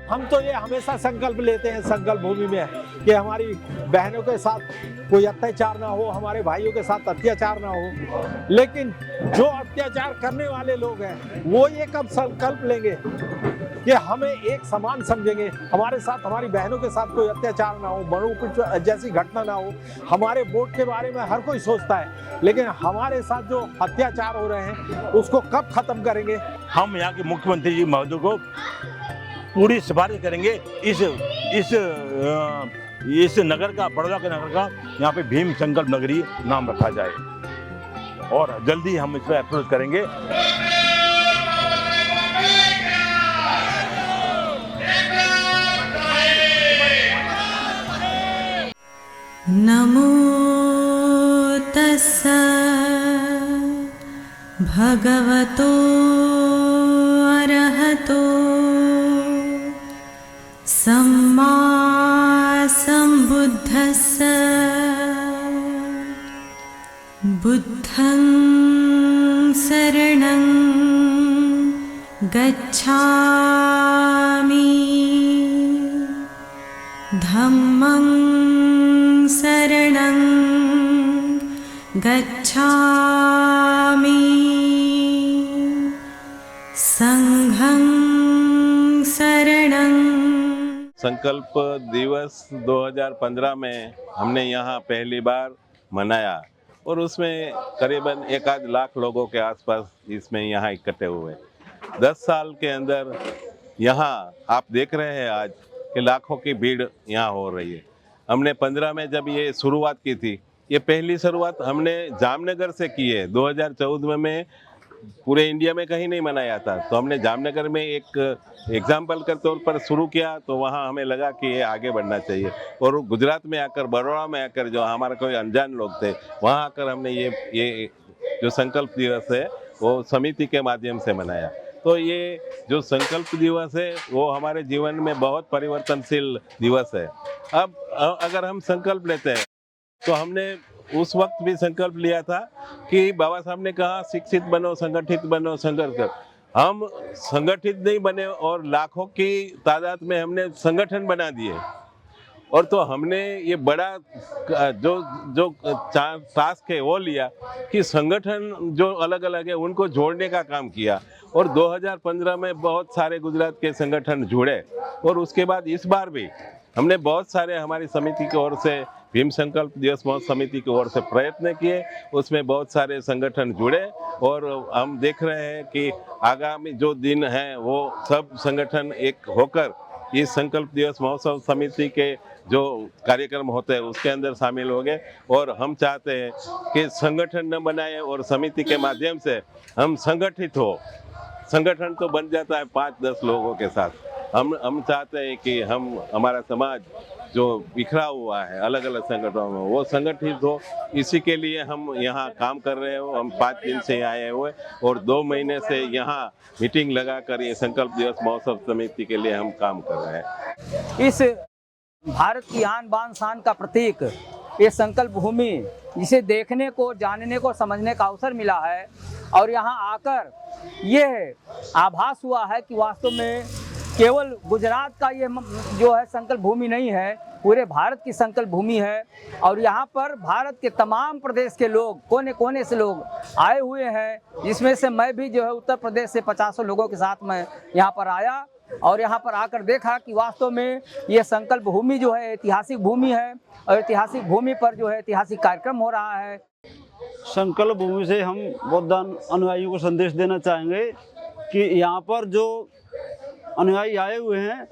हम तो ये हमेशा संकल्प लेते हैं संकल्प भूमि में कि हमारी बहनों के साथ कोई अत्याचार ना हो, हमारे भाइयों के साथ अत्याचार ना हो। लेकिन जो अत्याचार करने वाले लोग हैं वो ये कब संकल्प लेंगे कि हमें एक समान समझेंगे, हमारे साथ हमारी बहनों के साथ कोई अत्याचार ना हो, बड़ों कुछ जैसी घटना ना हो। हमारे वोट के बारे में हर कोई सोचता है, लेकिन हमारे साथ जो अत्याचार हो रहे हैं उसको कब खत्म करेंगे? हम यहाँ के मुख्यमंत्री जी महोदय को पूरी सिफारिश करेंगे इस नगर का, बड़ौदा के नगर का यहाँ पे भीम संकल्प नगरी नाम रखा जाए और जल्दी हम इस पर अप्रोच करेंगे। नमो तस्स भगवतो अरहतो सम्मा सम्बुद्धस्स बुद्धं शरणं गच्छामि धम्मं शरणं गच्छामि संघं शरणं। संकल्प दिवस 2015 में हमने यहाँ पहली बार मनाया और उसमें करीबन 1 लाख लोगों के आसपास इसमें यहाँ इकट्ठे हुए। 10 साल के अंदर यहाँ आप देख रहे हैं आज कि लाखों की भीड़ यहाँ हो रही है। हमने 15 में जब ये शुरुआत की थी, ये पहली शुरुआत हमने जामनगर से की है। 2014 में पूरे इंडिया में कहीं नहीं मनाया था, तो हमने जामनगर में एक एग्जाम्पल के तौर पर शुरू किया, तो वहाँ हमें लगा कि ये आगे बढ़ना चाहिए। और गुजरात में आकर, बड़ौदा में आकर, जो हमारे कोई अनजान लोग थे, वहाँ आकर हमने ये जो संकल्प दिवस है वो समिति के माध्यम से मनाया। तो ये जो संकल्प दिवस है वो हमारे जीवन में बहुत परिवर्तनशील दिवस है। अब अगर हम संकल्प लेते हैं तो हमने उस वक्त भी संकल्प लिया था कि बाबा साहब ने कहा शिक्षित बनो, संगठित बनो, संघर्ष कर। हम संगठित नहीं बने और लाखों की तादाद में हमने संगठन बना दिए। और तो हमने ये बड़ा जो टास्क है वो लिया कि संगठन जो अलग अलग है उनको जोड़ने का काम किया। और 2015 में बहुत सारे गुजरात के संगठन जुड़े और उसके बाद इस बार भी हमने बहुत सारे हमारी समिति की ओर से, भीम संकल्प दिवस महोत्सव समिति की ओर से प्रयत्न किए। उसमें बहुत सारे संगठन जुड़े और हम देख रहे हैं कि आगामी जो दिन हैं वो सब संगठन एक होकर इस संकल्प दिवस महोत्सव समिति के जो कार्यक्रम होते हैं उसके अंदर शामिल हो गए। और हम चाहते हैं कि संगठन न बनाए और समिति के माध्यम से हम संगठित हो। संगठन तो बन जाता है 5-10 लोगों के साथ। हम चाहते हैं कि हमारा समाज जो बिखरा हुआ है अलग अलग संगठनों में वो संगठित हो। इसी के लिए हम यहाँ काम कर रहे हो। हम 5 दिन से आए हुए और 2 महीने से यहाँ मीटिंग लगाकर ये संकल्प दिवस महोत्सव समिति के लिए हम काम कर रहे हैं। इस भारत की आन बान शान का प्रतीक ये संकल्प भूमि, जिसे देखने को, जानने को, समझने का अवसर मिला है और यहाँ आकर ये आभास हुआ है कि वास्तव में केवल गुजरात का ये जो है संकल्प भूमि नहीं है, पूरे भारत की संकल्प भूमि है। और यहाँ पर भारत के तमाम प्रदेश के लोग, कोने कोने से लोग आए हुए हैं, जिसमें से मैं भी जो है उत्तर प्रदेश से 50 लोगों के साथ मैं यहाँ पर आया और यहाँ पर आकर देखा कि वास्तव में ये संकल्प भूमि जो है ऐतिहासिक भूमि है और ऐतिहासिक भूमि पर जो है ऐतिहासिक कार्यक्रम हो रहा है। संकल्प भूमि से हम बौद्ध अनुयायियों को संदेश देना चाहेंगे कि यहाँ पर जो अनुयायी आए हुए हैं,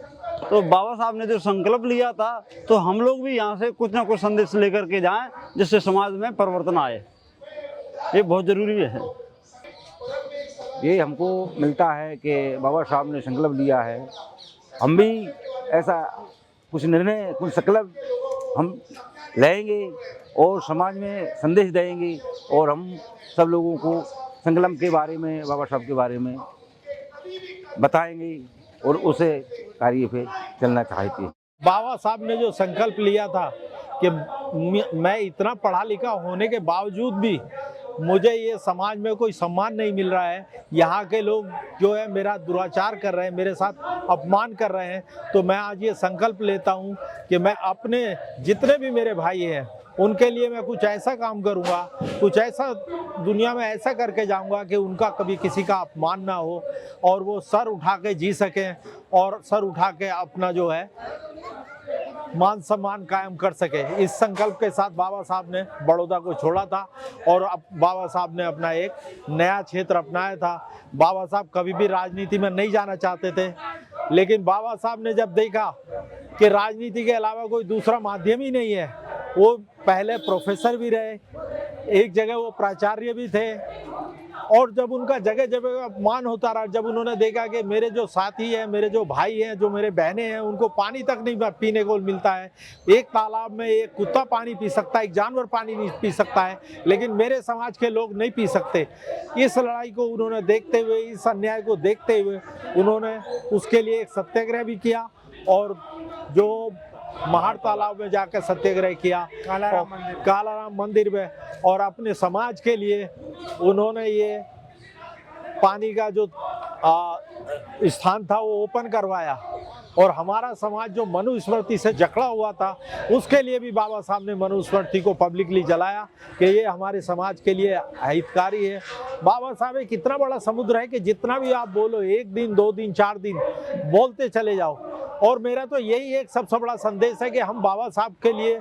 तो बाबा साहब ने जो संकल्प लिया था, तो हम लोग भी यहाँ से कुछ ना कुछ संदेश लेकर के जाएं, जिससे समाज में परिवर्तन आए। ये बहुत ज़रूरी है। ये हमको मिलता है कि बाबा साहब ने संकल्प लिया है, हम भी ऐसा कुछ निर्णय, कुछ संकल्प हम लेंगे और समाज में संदेश देंगे और हम सब लोगों को संकल्प के बारे में, बाबा साहब के बारे में बताएंगे और उसे कार्य पे चलना चाहते हैं। बाबा साहब ने जो संकल्प लिया था कि मैं इतना पढ़ा लिखा होने के बावजूद भी मुझे ये समाज में कोई सम्मान नहीं मिल रहा है, यहाँ के लोग जो है मेरा दुराचार कर रहे हैं, मेरे साथ अपमान कर रहे हैं, तो मैं आज ये संकल्प लेता हूँ कि मैं अपने जितने भी मेरे भाई हैं उनके लिए मैं कुछ ऐसा काम करूँगा, कुछ ऐसा दुनिया में ऐसा करके जाऊँगा कि उनका कभी किसी का अपमान ना हो और वो सर उठा के जी सकें और सर उठा के अपना जो है मान सम्मान कायम कर सके। इस संकल्प के साथ बाबा साहब ने बड़ौदा को छोड़ा था और अब बाबा साहब ने अपना एक नया क्षेत्र अपनाया था। बाबा साहब कभी भी राजनीति में नहीं जाना चाहते थे, लेकिन बाबा साहब ने जब देखा कि राजनीति के अलावा कोई दूसरा माध्यम ही नहीं है, वो पहले प्रोफेसर भी रहे, एक जगह वो प्राचार्य भी थे, और जब उनका जगह जगह अपमान होता रहा, जब उन्होंने देखा कि मेरे जो साथी हैं, मेरे जो भाई हैं, जो मेरे बहनें हैं, उनको पानी तक नहीं पीने को मिलता है, एक तालाब में एक कुत्ता पानी पी सकता है, एक जानवर पानी नहीं पी सकता है, लेकिन मेरे समाज के लोग नहीं पी सकते। इस लड़ाई को उन्होंने देखते हुए, इस अन्याय को देखते हुए उन्होंने उसके लिए एक सत्याग्रह भी किया और जो महार तालाब में जाकर सत्याग्रह किया, कालाराम मंदिर में, और अपने समाज के लिए उन्होंने ये पानी का जो स्थान था वो ओपन करवाया। और हमारा समाज जो मनुस्मृति से जकड़ा हुआ था उसके लिए भी बाबा साहब ने मनुस्मृति को पब्लिकली जलाया कि ये हमारे समाज के लिए हितकारी है। बाबा साहब एक इतना बड़ा समुद्र है कि जितना भी आप बोलो, 1 दिन 2 दिन 4 दिन बोलते चले जाओ। और मेरा तो यही एक सबसे बड़ा संदेश है कि हम बाबा साहब के लिए,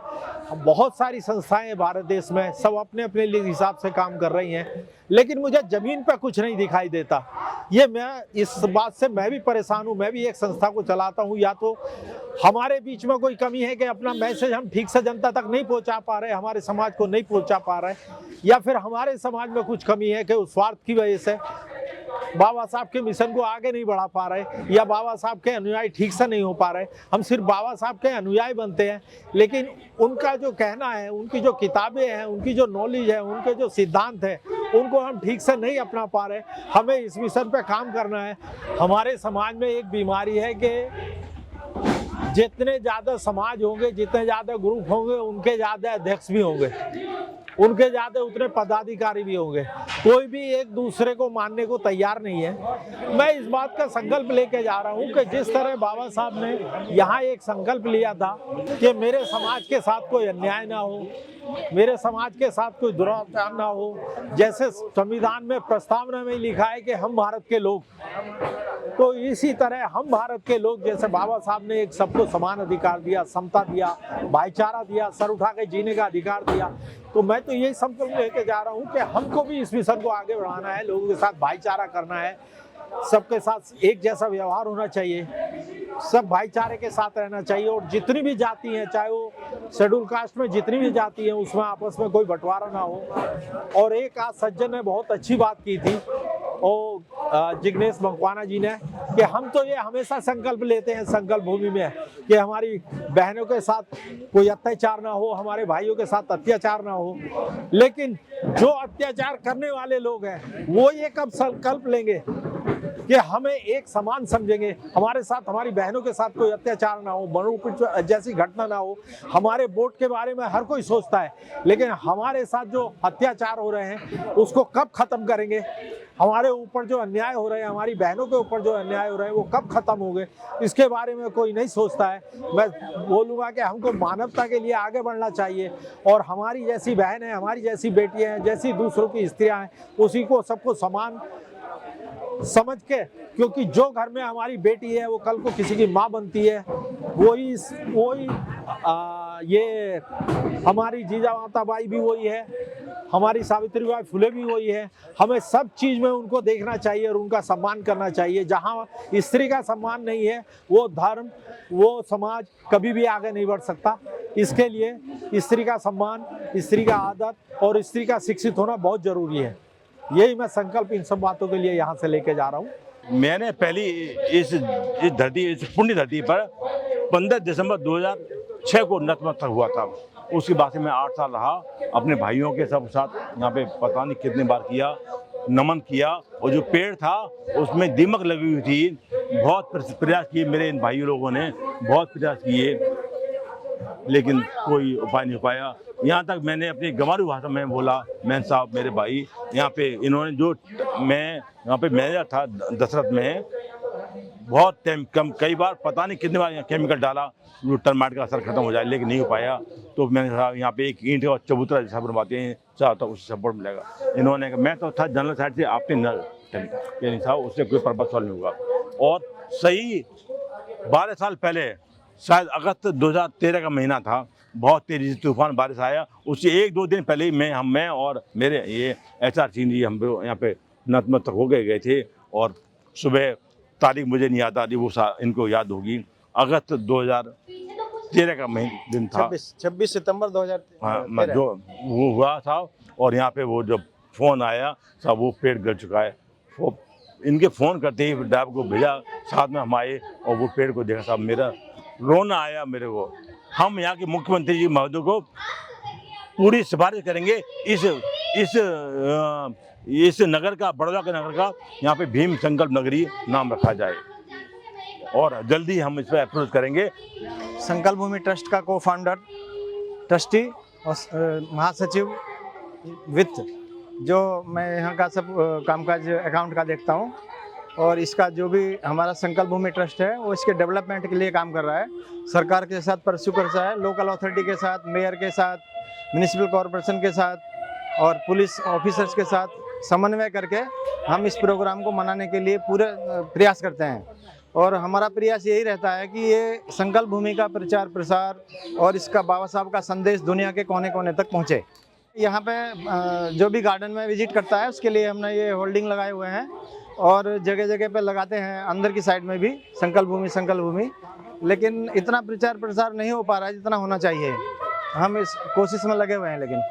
बहुत सारी संस्थाएं हैं भारत देश में, सब अपने अपने लिए हिसाब से काम कर रही हैं, लेकिन मुझे ज़मीन पर कुछ नहीं दिखाई देता। ये मैं इस बात से मैं भी परेशान हूँ। मैं भी एक संस्था को चलाता हूँ। या तो हमारे बीच में कोई कमी है कि अपना मैसेज हम ठीक से जनता तक नहीं पहुँचा पा रहे, हमारे समाज को नहीं पहुँचा पा रहे, या फिर हमारे समाज में कुछ कमी है कि उस स्वार्थ की वजह से बाबा साहब के मिशन को आगे नहीं बढ़ा पा रहे, या बाबा साहब के अनुयायी ठीक से नहीं हो पा रहे। हम सिर्फ बाबा साहब के अनुयायी बनते हैं, लेकिन उनका जो कहना है, उनकी जो किताबें हैं, उनकी जो नॉलेज है, उनके जो सिद्धांत है, उनको हम ठीक से नहीं अपना पा रहे। हमें इस मिशन पे काम करना है। हमारे समाज में एक बीमारी है कि जितने ज़्यादा समाज होंगे, जितने ज़्यादा ग्रुप होंगे, उनके ज़्यादा अध्यक्ष भी होंगे, उनके ज़्यादा उतने पदाधिकारी भी होंगे। कोई भी एक दूसरे को मानने को तैयार नहीं है। मैं इस बात का संकल्प लेके जा रहा हूँ कि जिस तरह बाबा साहब ने यहाँ एक संकल्प लिया था कि मेरे समाज के साथ कोई अन्याय ना हो, मेरे समाज के साथ कोई दुराचार ना हो, जैसे संविधान में प्रस्तावना में लिखा है कि हम भारत के लोग, तो इसी तरह हम भारत के लोग, जैसे बाबा साहब ने एक सबको समान अधिकार दिया, समता दिया, भाईचारा दिया, सर उठा के जीने का अधिकार दिया, तो मैं तो यही संकल्प लेके जा रहा हूँ कि हमको भी इस मिशन को आगे बढ़ाना है, लोगों के साथ भाईचारा करना है, सबके साथ एक जैसा व्यवहार होना चाहिए, सब भाईचारे के साथ रहना चाहिए। और जितनी भी जाति हैं, चाहे वो शेड्यूल कास्ट में जितनी भी जाति हैं, उसमें आपस में कोई बंटवारा ना हो। और एक आज सज्जन ने बहुत अच्छी बात की थी, और जिग्नेश मकवाना जी ने, कि हम तो ये हमेशा संकल्प लेते हैं संकल्प भूमि में कि हमारी बहनों के साथ कोई अत्याचार ना हो, हमारे भाइयों के साथ अत्याचार ना हो, लेकिन जो अत्याचार करने वाले लोग हैं वो ये कब संकल्प लेंगे कि हमें एक समान समझेंगे, हमारे साथ, हमारी बहनों के साथ कोई अत्याचार ना हो, मनुपुर जैसी घटना ना हो। हमारे वोट के बारे में हर कोई सोचता है, लेकिन हमारे साथ जो अत्याचार हो रहे हैं उसको कब खत्म करेंगे? हमारे ऊपर जो अन्याय हो रहे हैं, हमारी बहनों के ऊपर जो अन्याय हो रहे हैं, वो कब खत्म होंगे? इसके बारे में कोई नहीं सोचता है। मैं बोलूँगा कि हमको मानवता के लिए आगे बढ़ना चाहिए, और हमारी जैसी बहन है, हमारी जैसी बेटियाँ हैं, जैसी दूसरों की स्त्रियाँ हैं, उसी को सबको समान समझ के, क्योंकि जो घर में हमारी बेटी है वो कल को किसी की माँ बनती है। वही ये हमारी जीजा माता बाई भी वही है, हमारी सावित्री बाई फुले भी वही है। हमें सब चीज़ में उनको देखना चाहिए और उनका सम्मान करना चाहिए। जहाँ स्त्री का सम्मान नहीं है, वो धर्म, वो समाज कभी भी आगे नहीं बढ़ सकता। इसके लिए स्त्री का सम्मान, स्त्री का आदत और स्त्री का शिक्षित होना बहुत ज़रूरी है। यही मैं संकल्प इन सब बातों के लिए यहाँ से लेके जा रहा हूँ। मैंने पहली इस धरती, इस पुण्य धरती पर 15 दिसंबर 2006 को नतमस्तक हुआ था। उसके बाद से मैं 8 साल रहा, अपने भाइयों के सब साथ यहाँ पे पता नहीं कितनी बार किया, नमन किया। और जो पेड़ था उसमें दीमक लगी हुई थी। बहुत प्रयास किए मेरे इन भाइयों लोगों ने, बहुत प्रयास किए, लेकिन कोई उपाय नहीं हो पाया। यहाँ तक मैंने अपनी गंवारू भाषा में बोला, मैन साहब मेरे भाई, यहाँ पे इन्होंने जो मैं यहाँ पे मैनेजर था दशरथ में, बहुत टाइम कम, कई बार पता नहीं कितने बार केमिकल डाला जो टर्माइट का असर खत्म हो जाए, लेकिन नहीं हो पाया। तो मैंने कहा यहाँ पे एक ईंट और चबूतरा जैसा बनवाते हैं, चाहता उससे सपोर्ट मिलेगा। इन्होंने कहा, मैं तो था जनरल साइड से, आपने नहीं था, उससे कोई पर्पज सॉल्व नहीं होगा। और सही 12 साल पहले, शायद अगस्त 2013 का महीना था, बहुत तेजी से तूफान बारिश आया। उससे 1-2 दिन पहले ही मैं और मेरे ये HR सिंह जी हम यहाँ पे नतमस्तक हो गए थे। और सुबह तारीख मुझे नहीं याद आ रही, वो इनको याद होगी, अगस्त 2013 का दिन था, 26 सितंबर 2013। हाँ, जो वो हुआ था। और यहाँ पे वो जब फ़ोन आया सब, वो पेड़ गिर चुका है। वो इनके फ़ोन करते ही ड्राइवर को भेजा, साथ में हम आए और वो पेड़ को देखा साहब, मेरा रोना आया मेरे को। हम यहाँ के मुख्यमंत्री जी महोदय को पूरी सिफारिश करेंगे, इस नगर का, बड़ौदा के नगर का यहाँ पे भीम संकल्प नगरी नाम रखा जाए, और जल्दी हम इस पर अप्रोच करेंगे। संकल्प भूमि ट्रस्ट का को फाउंडर, ट्रस्टी और महासचिव वित्त, जो मैं यहाँ का सब कामकाज अकाउंट का देखता हूँ। और इसका जो भी हमारा संकल्प भूमि ट्रस्ट है वो इसके डेवलपमेंट के लिए काम कर रहा है, सरकार के साथ परस्यू कर रहा है, लोकल अथॉरिटी के साथ, मेयर के साथ, म्यूनिसिपल कॉरपोरेशन के साथ और पुलिस ऑफिसर्स के साथ समन्वय करके हम इस प्रोग्राम को मनाने के लिए पूरे प्रयास करते हैं। और हमारा प्रयास यही रहता है कि ये संकल्प भूमि का प्रचार प्रसार और इसका बाबा साहब का संदेश दुनिया के कोने कोने तक पहुँचे। यहाँ पे जो भी गार्डन में विजिट करता है उसके लिए हमने ये होल्डिंग लगाए हुए हैं और जगह जगह पे लगाते हैं, अंदर की साइड में भी संकल्प भूमि। लेकिन इतना प्रचार प्रसार नहीं हो पा रहा है जितना होना चाहिए। हम इस कोशिश में लगे हुए हैं। लेकिन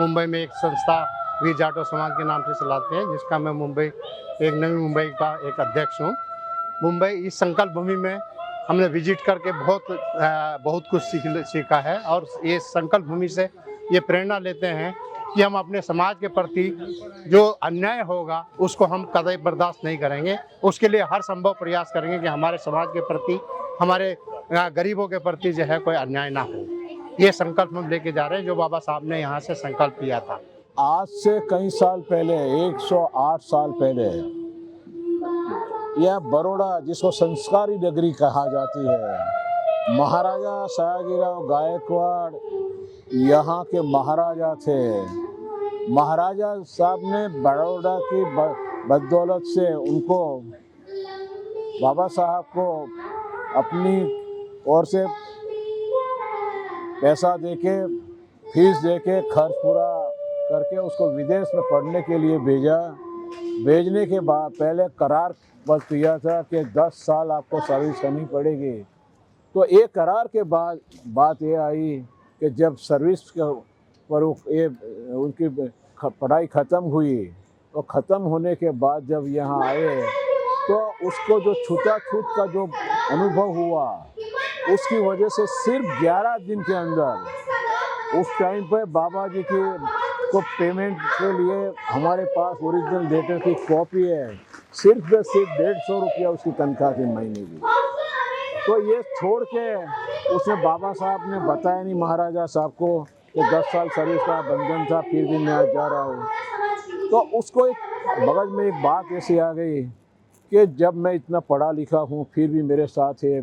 मुंबई में एक संस्था वी जाटो समाज के नाम से चलाते हैं, जिसका मैं एक नवी मुंबई का एक अध्यक्ष हूँ। मुंबई इस संकल्प भूमि में हमने विजिट करके बहुत कुछ सीखा है और ये संकल्प भूमि से ये प्रेरणा लेते हैं कि हम अपने समाज के प्रति जो अन्याय होगा उसको हम कतई बर्दाश्त नहीं करेंगे। उसके लिए हर संभव प्रयास करेंगे कि हमारे समाज के प्रति, हमारे गरीबों के प्रति जो है कोई अन्याय ना हो। ये संकल्प हम लेके जा रहे हैं जो बाबा साहब ने यहाँ से संकल्प लिया था। आज से कई साल पहले, 108 साल पहले, यह बड़ौदा, जिसको संस्कारी नगरी कहा जाती है, महाराजा सयाजीराव गायकवाड़ यहाँ के महाराजा थे। महाराजा साहब ने बड़ौदा की बदौलत से उनको, बाबा साहब को अपनी ओर से पैसा देके, फीस देके, खर्च पूरा करके उसको विदेश में पढ़ने के लिए भेजा। भेजने के बाद पहले करार बस किया था कि 10 साल आपको सर्विस करनी पड़ेगी। तो एक करार के बाद बात ये आई कि जब सर्विस पर उनकी पढ़ाई ख़त्म हुई, तो ख़त्म होने के बाद जब यहाँ आए तो उसको जो छूताछूत का जो अनुभव हुआ, उसकी वजह से सिर्फ 11 दिन के अंदर उस टाइम पे बाबा जी को पेमेंट के लिए हमारे पास ओरिजिनल लेटर की कॉपी है, सिर्फ 150 रुपया उसकी तनख्वाह थी महीने की। तो ये छोड़ के उसने, बाबा साहब ने बताया नहीं महाराजा साहब को कि 10 साल सर्विस का बंधन था, फिर भी मैं आज जा रहा हूँ। तो उसको एक मगज में एक बात ऐसी आ गई कि जब मैं इतना पढ़ा लिखा हूँ फिर भी मेरे साथ ये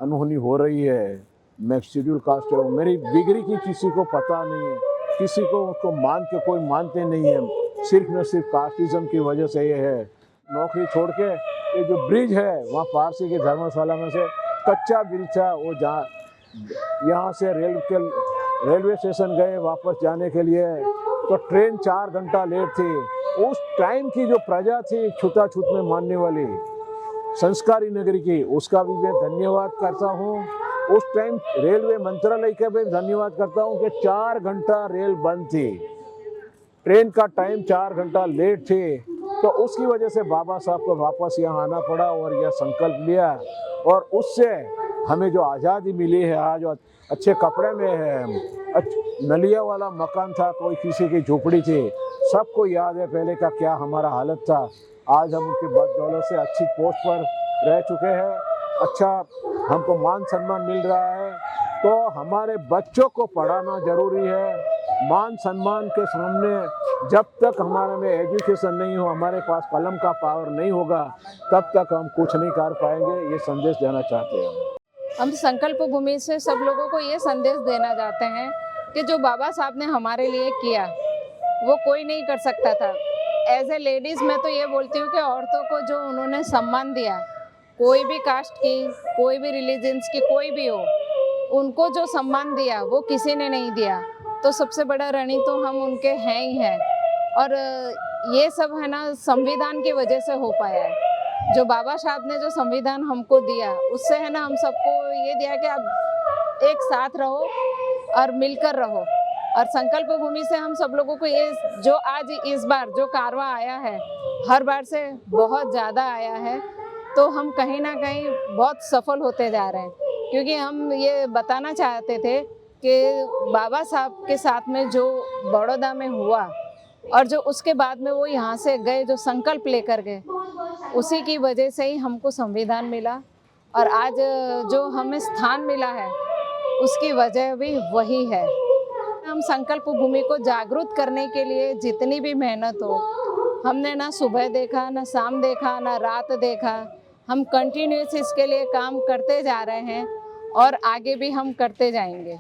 अनहोनी हो रही है, मैं शेड्यूल कास्ट हूँ, मेरी डिग्री की किसी को पता नहीं है, किसी को उसको मान के कोई मानते नहीं है, सिर्फ न सिर्फ कास्टिज्म की वजह से ये है। नौकरी छोड़ के ये जो ब्रिज है वहाँ पारसी के धर्मशाला में से कच्चा ब्रिज था, वो जहाँ यहाँ से रेलवे स्टेशन गए वापस जाने के लिए तो ट्रेन 4 घंटा लेट थी। उस टाइम की जो प्रजा थी छूताछूत में मानने वाली संस्कारी नगरी की, उसका भी मैं धन्यवाद करता हूँ। उस टाइम रेलवे मंत्रालय का भी धन्यवाद करता हूँ कि 4 घंटा रेल बंद थी, ट्रेन का टाइम 4 घंटा लेट थी। तो उसकी वजह से बाबा साहब को वापस यहाँ आना पड़ा और यह संकल्प लिया, और उससे हमें जो आज़ादी मिली है, आज अच्छे कपड़े में है, नलिया वाला मकान था, कोई किसी की झोपड़ी थी, सबको याद है पहले का क्या हमारा हालत था। आज हम उनकी बदौलत से अच्छी पोस्ट पर रह चुके हैं, अच्छा हमको मान सम्मान मिल रहा है। तो हमारे बच्चों को पढ़ाना जरूरी है। मान सम्मान के सामने जब तक हमारे में एजुकेशन नहीं हो, हमारे पास कलम का पावर नहीं होगा, तब तक हम कुछ नहीं कर पाएंगे। ये संदेश देना चाहते हैं। हम संकल्प भूमि से सब लोगों को ये संदेश देना चाहते हैं कि जो बाबा साहब ने हमारे लिए किया वो कोई नहीं कर सकता था। एज ए लेडीज़ मैं तो ये बोलती हूँ कि औरतों को जो उन्होंने सम्मान दिया, कोई भी कास्ट की, कोई भी रिलीजन्स की, कोई भी हो, उनको जो सम्मान दिया वो किसी ने नहीं दिया। तो सबसे बड़ा ऋणी तो हम उनके हैं ही हैं। और ये सब है ना संविधान की वजह से हो पाया है। जो बाबा साहब ने जो संविधान हमको दिया उससे है ना हम सबको ये दिया कि आप एक साथ रहो और मिलकर रहो। और संकल्प भूमि से हम सब लोगों को ये जो आज इस बार जो कारवा आया है, हर बार से बहुत ज़्यादा आया है, तो हम कहीं ना कहीं बहुत सफल होते जा रहे हैं। क्योंकि हम ये बताना चाहते थे कि बाबा साहब के साथ में जो बड़ौदा में हुआ और जो उसके बाद में वो यहाँ से गए, जो संकल्प लेकर गए, उसी की वजह से ही हमको संविधान मिला। और आज जो हमें स्थान मिला है उसकी वजह भी वही है। हम संकल्प भूमि को जागरूक करने के लिए जितनी भी मेहनत हो, हमने ना सुबह देखा, ना शाम देखा, ना रात देखा, हम कंटिन्यूस इसके लिए काम करते जा रहे हैं और आगे भी हम करते जाएंगे।